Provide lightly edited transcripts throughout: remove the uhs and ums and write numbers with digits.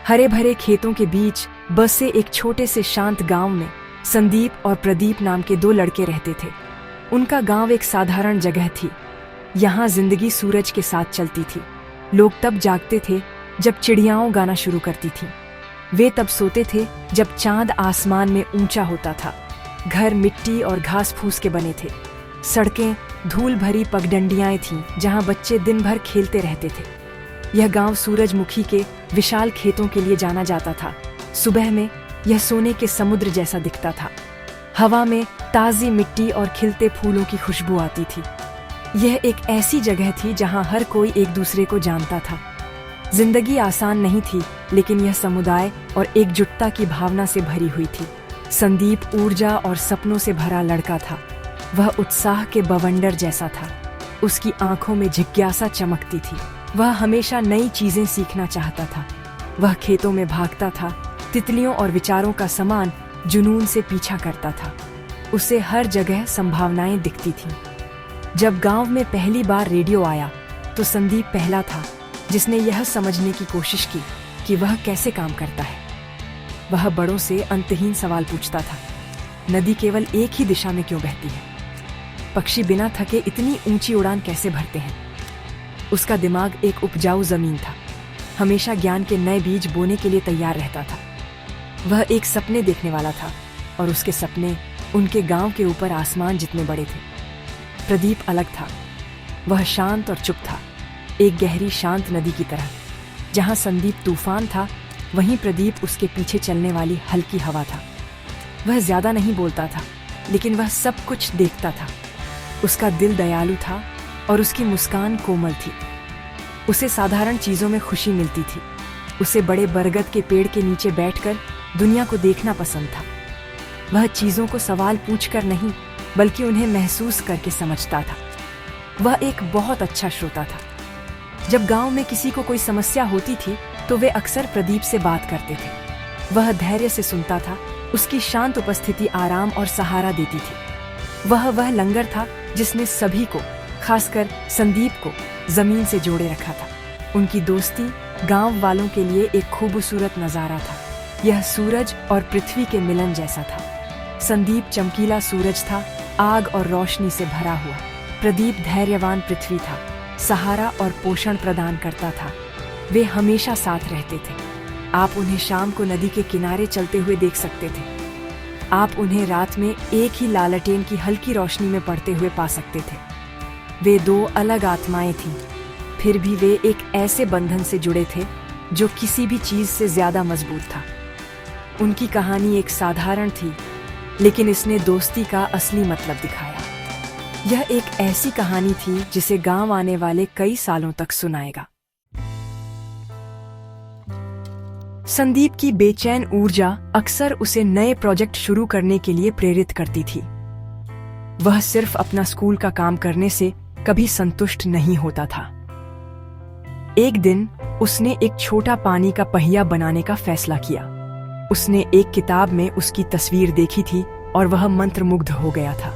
हरे भरे खेतों के बीच बसे एक छोटे से शांत गांव में संदीप और प्रदीप नाम के दो लड़के रहते थे। उनका गांव एक साधारण जगह थी। यहाँ जिंदगी सूरज के साथ चलती थी। लोग तब जागते थे जब चिड़ियाओं गाना शुरू करती थीं। वे तब सोते थे जब चांद आसमान में ऊंचा होता था। घर मिट्टी और घास फूस के बने थे। सड़कें धूल भरी पगडंडियाएं थीं जहां बच्चे दिन भर खेलते रहते थे। यह गांव सूरजमुखी के विशाल खेतों के लिए जाना जाता था। सुबह में यह सोने के समुद्र जैसा दिखता था। हवा में ताज़ी मिट्टी और खिलते फूलों की खुशबू आती थी। यह एक ऐसी जगह थी जहां हर कोई एक दूसरे को जानता था। जिंदगी आसान नहीं थी, लेकिन यह समुदाय और एकजुटता की भावना से भरी हुई थी। संदीप ऊर्जा और सपनों से भरा लड़का था। वह उत्साह के बवंडर जैसा था। उसकी आंखों में जिज्ञासा चमकती थी। वह हमेशा नई चीजें सीखना चाहता था। वह खेतों में भागता था, तितलियों और विचारों का समान जुनून से पीछा करता था। उसे हर जगह संभावनाएं दिखती थीं। जब गांव में पहली बार रेडियो आया तो संदीप पहला था जिसने यह समझने की कोशिश की कि वह कैसे काम करता है। वह बड़ों से अंतहीन सवाल पूछता था। नदी केवल एक ही दिशा में क्यों बहती है? पक्षी बिना थके इतनी ऊंची उड़ान कैसे भरते हैं? उसका दिमाग एक उपजाऊ जमीन था। हमेशा ज्ञान के नए बीज बोने के लिए तैयार रहता था। वह एक सपने देखने वाला था और उसके सपने उनके गांव के ऊपर आसमान जितने बड़े थे। प्रदीप अलग था। वह शांत और चुप था, एक गहरी शांत नदी की तरह। जहां संदीप तूफान था, वहीं प्रदीप उसके पीछे चलने वाली हल्की हवा था। वह ज्यादा नहीं बोलता था, लेकिन वह सब कुछ देखता था। उसका दिल दयालु था और उसकी मुस्कान कोमल थी। उसे साधारण चीजों में खुशी मिलती थी। उसे बड़े बरगद के पेड़ के नीचे बैठकर दुनिया को देखना पसंद था। वह चीजों को सवाल पूछकर नहीं, बल्कि उन्हें महसूस करके समझता था। वह एक बहुत अच्छा श्रोता था। जब गांव में किसी को कोई समस्या होती थी तो वे अक्सर प्रदीप से बात करते थे। वह धैर्य से सुनता था। उसकी शांत उपस्थिति आराम और सहारा देती थी। वह लंगर था जिसने सभी को, खासकर संदीप को, जमीन से जोड़े रखा था। उनकी दोस्ती गांव वालों के लिए एक खूबसूरत नजारा था। यह सूरज और पृथ्वी के मिलन जैसा था। संदीप चमकीला सूरज था, आग और रोशनी से भरा हुआ। प्रदीप धैर्यवान पृथ्वी था, सहारा और पोषण प्रदान करता था। वे हमेशा साथ रहते थे। आप उन्हें शाम को नदी के किनारे चलते हुए देख सकते थे। आप उन्हें रात में एक ही लालटेन की हल्की रोशनी में पड़ते हुए पा सकते थे। वे दो अलग आत्माएं थीं, फिर भी वे एक ऐसे बंधन से जुड़े थे जो किसी भी चीज से ज्यादा मजबूत था। उनकी कहानी एक साधारण थी, लेकिन इसने दोस्ती का असली मतलब दिखाया। यह एक ऐसी कहानी थी जिसे गांव आने वाले कई सालों तक सुनाएगा। संदीप की बेचैन ऊर्जा अक्सर उसे नए प्रोजेक्ट शुरू करने के लिए प्रेरित करती थी। वह सिर्फ अपना स्कूल का काम करने से कभी संतुष्ट नहीं होता था। एक दिन उसने एक छोटा पानी का पहिया बनाने का फैसला किया। उसने एक किताब में उसकी तस्वीर देखी थी और वह मंत्रमुग्ध हो गया था।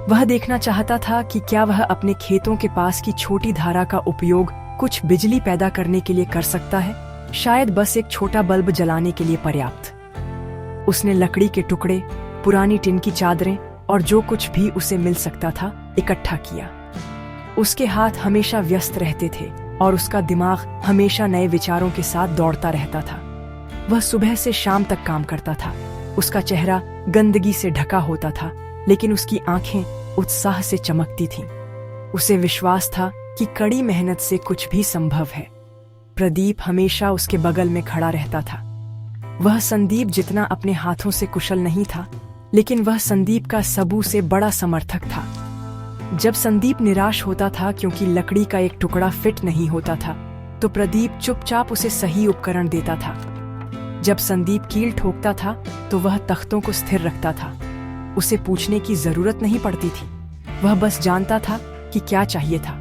वह देखना चाहता था कि क्या वह अपने खेतों के पास की छोटी धारा का उपयोग कुछ बिजली पैदा करने के लिए कर सकता है, शायद बस एक छोटा बल्ब जलाने के लिए पर्याप्त। उसने लकड़ी के टुकड़े, पुरानी टिन की चादरें और जो कुछ भी उसे मिल सकता था इकट्ठा किया। उसके हाथ हमेशा व्यस्त रहते थे और उसका दिमाग हमेशा नए विचारों के साथ दौड़ता रहता था। वह सुबह से शाम तक काम करता था। उसका चेहरा गंदगी से ढका होता था, लेकिन उसकी आंखें उत्साह से चमकती थीं। उसे विश्वास था कि कड़ी मेहनत से कुछ भी संभव है। प्रदीप हमेशा उसके बगल में खड़ा रहता था। वह संदीप जितना अपने हाथों से कुशल नहीं था, लेकिन वह संदीप का सबू से बड़ा समर्थक था। जब संदीप निराश होता था क्योंकि लकड़ी का एक टुकड़ा फिट नहीं होता था, तो प्रदीप चुपचाप उसे सही उपकरण देता था। जब संदीप कील ठोकता था तो वह तख्तों को स्थिर रखता था। उसे पूछने की जरूरत नहीं पड़ती थी, वह बस जानता था कि क्या चाहिए था।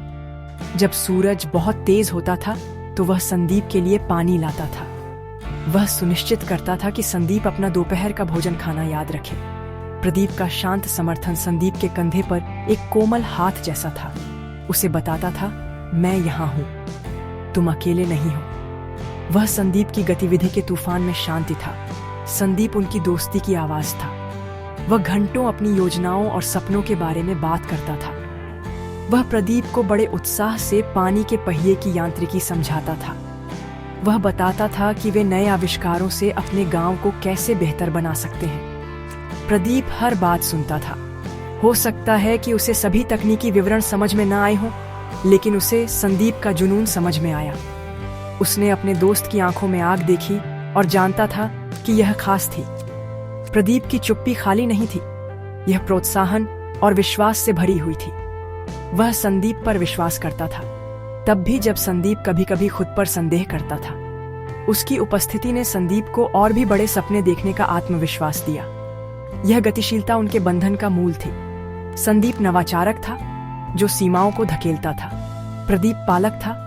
जब सूरज बहुत तेज होता था तो वह संदीप के लिए पानी लाता था। वह सुनिश्चित करता था कि संदीप अपना दोपहर का भोजन खाना याद रखे। प्रदीप का शांत समर्थन संदीप के कंधे पर एक कोमल हाथ जैसा था। उसे बताता था, मैं यहाँ हूँ, तुम अकेले नहीं हो। वह संदीप की गतिविधि के तूफान में शांति था। संदीप उनकी दोस्ती की आवाज था। वह घंटों अपनी योजनाओं और सपनों के बारे में बात करता था। वह प्रदीप को बड़े उत्साह से पानी के पहिए की यांत्रिकी समझाता था। वह बताता था कि वे नए आविष्कारों से अपने गांव को कैसे बेहतर बना सकते हैं। प्रदीप हर बात सुनता था। हो सकता है कि उसे सभी तकनीकी विवरण समझ में न आए हों, लेकिन उसे संदीप का जुनून समझ में आया। उसने अपने दोस्त की आंखों में आग देखी और जानता था कि यह खास थी। प्रदीप की चुप्पी खाली नहीं थी, यह प्रोत्साहन और विश्वास से भरी हुई थी। वह संदीप पर विश्वास करता था, तब भी जब संदीप कभी-कभी खुद पर संदेह करता था। उसकी उपस्थिति ने संदीप को और भी बड़े सपने देखने का आत्मविश्वास दिया। यह गतिशीलता उनके बंधन का मूल थी। संदीप नवाचारक था, जो सीमाओं को धकेलता था। प्रदीप पालक था,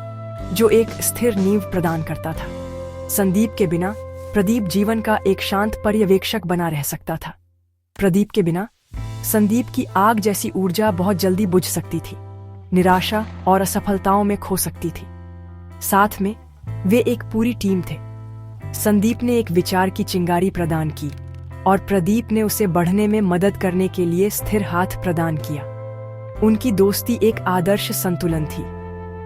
जो एक स्थिर नींव प्रदान करता था। संदीप के बिना प्रदीप जीवन का एक शांत पर्यवेक्षक बना रह सकता था। प्रदीप के बिना संदीप की आग जैसी ऊर्जा बहुत जल्दी बुझ सकती थी, निराशा और असफलताओं में खो सकती थी। साथ में वे एक पूरी टीम थे। संदीप ने एक विचार की चिंगारी प्रदान की और प्रदीप ने उसे बढ़ने में मदद करने के लिए स्थिर हाथ प्रदान किया। उनकी दोस्ती एक आदर्श संतुलन थी,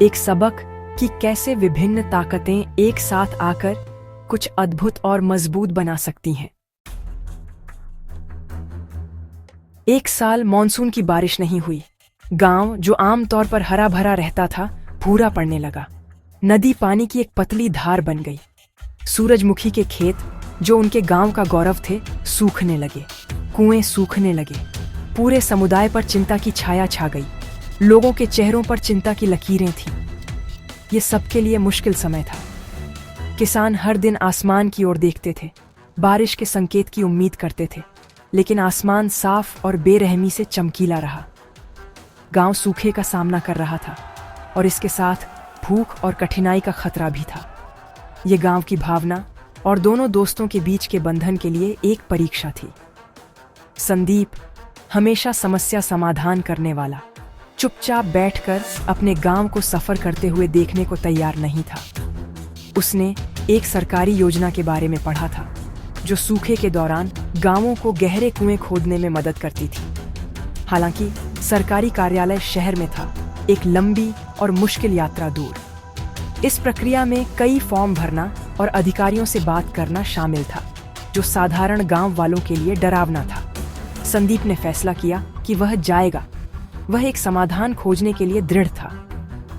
एक सबक कि कैसे विभिन्न ताकतें एक साथ आकर कुछ अद्भुत और मजबूत बना सकती हैं। एक साल मॉनसून की बारिश नहीं हुई। गांव, जो आमतौर पर हरा भरा रहता था, भूरा पड़ने लगा। नदी पानी की एक पतली धार बन गई। सूरजमुखी के खेत, जो उनके गांव का गौरव थे, सूखने लगे। कुएं सूखने लगे। पूरे समुदाय पर चिंता की छाया छा गई। लोगों के चेहरों पर चिंता की लकीरें थीं। ये सबके लिए मुश्किल समय था। किसान हर दिन आसमान की ओर देखते थे, बारिश के संकेत की उम्मीद करते थे, लेकिन आसमान साफ और बेरहमी से चमकीला रहा। गांव सूखे का सामना कर रहा था और इसके साथ भूख और कठिनाई का खतरा भी था। ये गांव की भावना और दोनों दोस्तों के बीच के बंधन के लिए एक परीक्षा थी। संदीप, हमेशा समस्या समाधान करने वाला, चुपचाप बैठकर अपने गांव को सफर करते हुए देखने को तैयार नहीं था। उसने एक सरकारी योजना के बारे में पढ़ा था, जो सूखे के दौरान गांवों को गहरे कुएं खोदने में मदद करती थी। हालांकि सरकारी कार्यालय शहर में था, एक लंबी और मुश्किल यात्रा दूर। इस प्रक्रिया में कई फॉर्म भरना और अधिकारियों से बात करना शामिल था, जो साधारण गांव वालों के लिए डरावना था। संदीप ने फैसला किया कि वह जाएगा। वह एक समाधान खोजने के लिए दृढ़ था।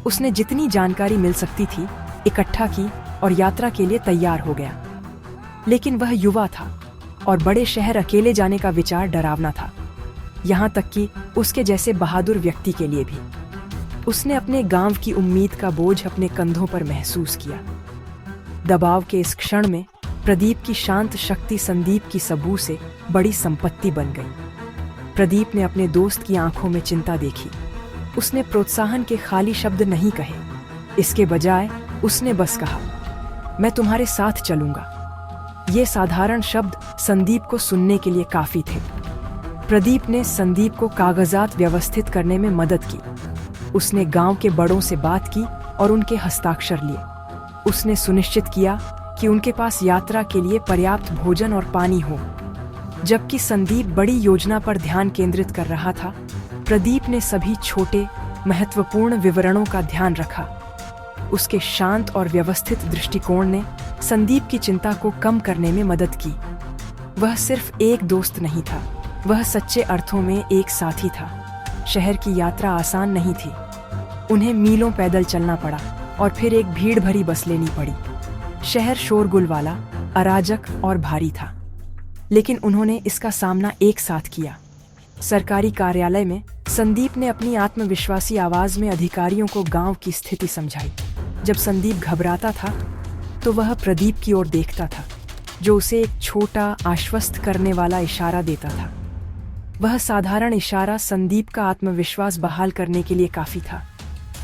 उसने जितनी जानकारी मिल सकती थी इकट्ठा की और यात्रा के लिए तैयार हो गया। लेकिन वह युवा था और बड़े शहर अकेले जाने का विचार डरावना था, यहाँ तक कि उसके जैसे बहादुर व्यक्ति के लिए भी। उसने अपने गांव की उम्मीद का बोझ अपने कंधों पर महसूस किया। दबाव के इस क्षण में प्रदीप की शांत शक्ति संदीप की सबूत से बड़ी संपत्ति बन गई। प्रदीप ने अपने दोस्त की आंखों में चिंता देखी। उसने प्रोत्साहन के खाली शब्द नहीं कहे, इसके बजाय उसने बस कहा, मैं तुम्हारे साथ चलूंगा। ये साधारण शब्द संदीप को सुनने के लिए काफी थे। प्रदीप ने संदीप को कागजात व्यवस्थित करने में मदद की। उसने गांव के बड़ों से बात की और उनके हस्ताक्षर लिए। उसने सुनिश्चित किया कि उनके पास यात्रा के लिए पर्याप्त भोजन और पानी हो। जबकि संदीप बड़ी योजना पर ध्यान केंद्रित कर रहा था, प्रदीप ने सभी छोटे महत्वपूर्ण विवरणों का ध्यान रखा। उसके शांत और व्यवस्थित दृष्टिकोण ने संदीप की चिंता को कम करने में मदद की। वह सिर्फ एक दोस्त नहीं था, वह सच्चे अर्थों में एक साथी था। शहर की यात्रा आसान नहीं थी। उन्हें मीलों पैदल चलना पड़ा और फिर एक भीड़ भरी बस लेनी पड़ी। शहर शोरगुल वाला, अराजक और भारी था, लेकिन उन्होंने इसका सामना एक साथ किया। सरकारी कार्यालय में संदीप ने अपनी आत्मविश्वासी आवाज में अधिकारियों को गांव की स्थिति समझाई। जब संदीप घबराता था तो वह प्रदीप की ओर देखता था, जो उसे एक छोटा आश्वस्त करने वाला इशारा देता था। वह साधारण इशारा संदीप का आत्मविश्वास बहाल करने के लिए काफी था।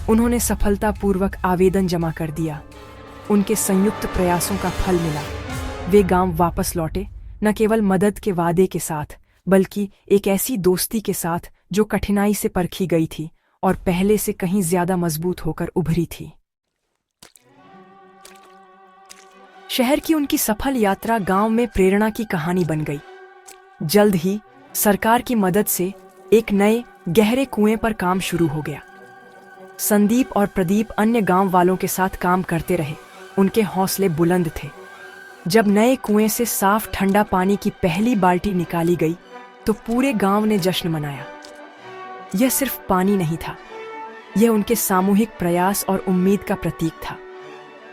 उन्होंने सफलतापूर्वक आवेदन जमा कर दिया। उनके संयुक्त प्रयासों का फल मिला। वे गांव वापस लौटे, न केवल मदद के वादे के साथ, बल्कि एक ऐसी दोस्ती के साथ जो कठिनाई से परखी गई थी और पहले से कहीं ज्यादा मजबूत होकर उभरी थी। शहर की उनकी सफल यात्रा गांव में प्रेरणा की कहानी बन गई। जल्द ही सरकार की मदद से एक नए गहरे कुएं पर काम शुरू हो गया। संदीप और प्रदीप अन्य गांव वालों के साथ काम करते रहे। उनके हौसले बुलंद थे। जब नए कुएं से साफ ठंडा पानी की पहली बाल्टी निकाली गई तो पूरे गांव ने जश्न मनाया। यह सिर्फ पानी नहीं था, यह उनके सामूहिक प्रयास और उम्मीद का प्रतीक था।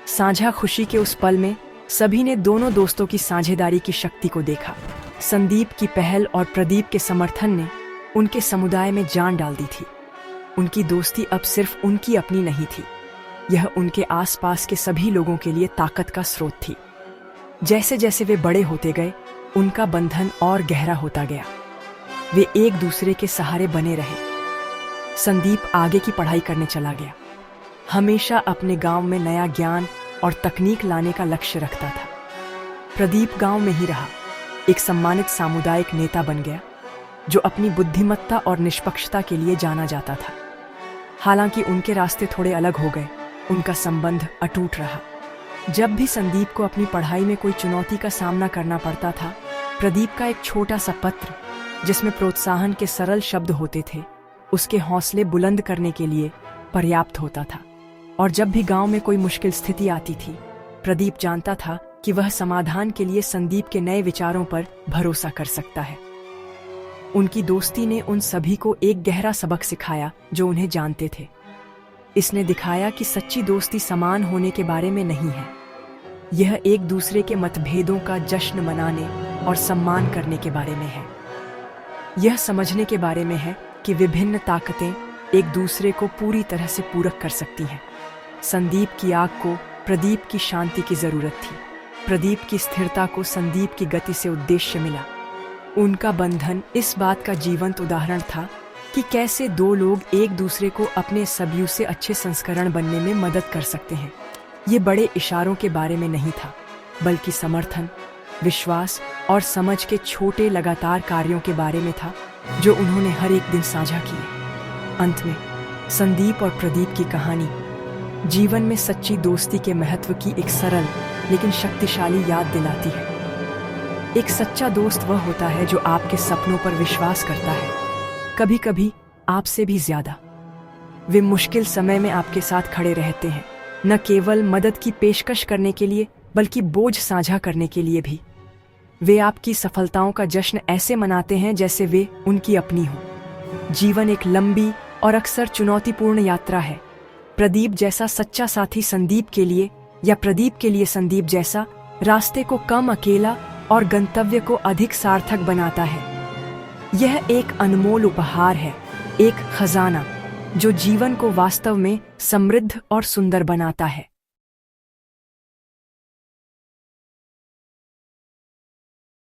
साझा खुशी के उस पल में सभी ने दोनों दोस्तों की साझेदारी की शक्ति को देखा। संदीप की पहल और प्रदीप के समर्थन ने उनके समुदाय में जान डाल दी थी। उनकी दोस्ती अब सिर्फ उनकी अपनी नहीं थी, यह उनके आसपास के सभी लोगों के लिए ताकत का स्रोत थी। जैसे जैसे वे बड़े होते गए, उनका बंधन और गहरा होता गया। वे एक दूसरे के सहारे बने रहे। संदीप आगे की पढ़ाई करने चला गया, हमेशा अपने गांव में नया ज्ञान और तकनीक लाने का लक्ष्य रखता था। प्रदीप गांव में ही रहा, एक सम्मानित सामुदायिक नेता बन गया जो अपनी बुद्धिमत्ता और निष्पक्षता के लिए जाना जाता था। हालांकि उनके रास्ते थोड़े अलग हो गए, उनका संबंध अटूट रहा। जब भी संदीप को अपनी पढ़ाई में कोई चुनौती का सामना करना पड़ता था, प्रदीप का एक छोटा सा पत्र जिसमें प्रोत्साहन के सरल शब्द होते थे, उसके हौसले बुलंद करने के लिए पर्याप्त होता था। और जब भी गांव में कोई मुश्किल स्थिति आती थी, प्रदीप जानता था कि वह समाधान के लिए संदीप के नए विचारों पर भरोसा कर सकता है। उनकी दोस्ती ने उन सभी को एक गहरा सबक सिखाया जो उन्हें जानते थे। इसने दिखाया कि सच्ची दोस्ती समान होने के बारे में नहीं है, यह एक दूसरे के मतभेदों का जश्न मनाने और सम्मान करने के बारे में है। यह समझने के बारे में है कि विभिन्न ताकतें एक दूसरे को पूरी तरह से पूरक कर सकती हैं। संदीप की आग को प्रदीप की शांति की जरूरत थी, प्रदीप की स्थिरता को संदीप की गति से उद्देश्य मिला। उनका बंधन इस बात का जीवंत उदाहरण था कि कैसे दो लोग एक दूसरे को अपने सदियों से अच्छे संस्करण बनने में मदद कर सकते हैं। ये बड़े इशारों के बारे में नहीं था, बल्कि समर्थन, विश्वास और समझ के छोटे लगातार कार्यों के बारे में था जो उन्होंने हर एक दिन साझा किए। अंत में संदीप और प्रदीप की कहानी जीवन में सच्ची दोस्ती के महत्व की एक सरल लेकिन शक्तिशाली याद दिलाती है। एक सच्चा दोस्त वह होता है जो आपके सपनों पर विश्वास करता है, कभी कभी आपसे भी ज्यादा। वे मुश्किल समय में आपके साथ खड़े रहते हैं, न केवल मदद की पेशकश करने के लिए बल्कि बोझ साझा करने के लिए भी। वे आपकी सफलताओं का जश्न ऐसे मनाते हैं जैसे वे उनकी अपनी हो। जीवन एक लंबी और अक्सर चुनौतीपूर्ण यात्रा है। प्रदीप जैसा सच्चा साथी संदीप के लिए या प्रदीप के लिए संदीप जैसा रास्ते को कम अकेला और गंतव्य को अधिक सार्थक बनाता है। यह एक अनमोल उपहार है, एक खजाना जो जीवन को वास्तव में समृद्ध और सुंदर बनाता है।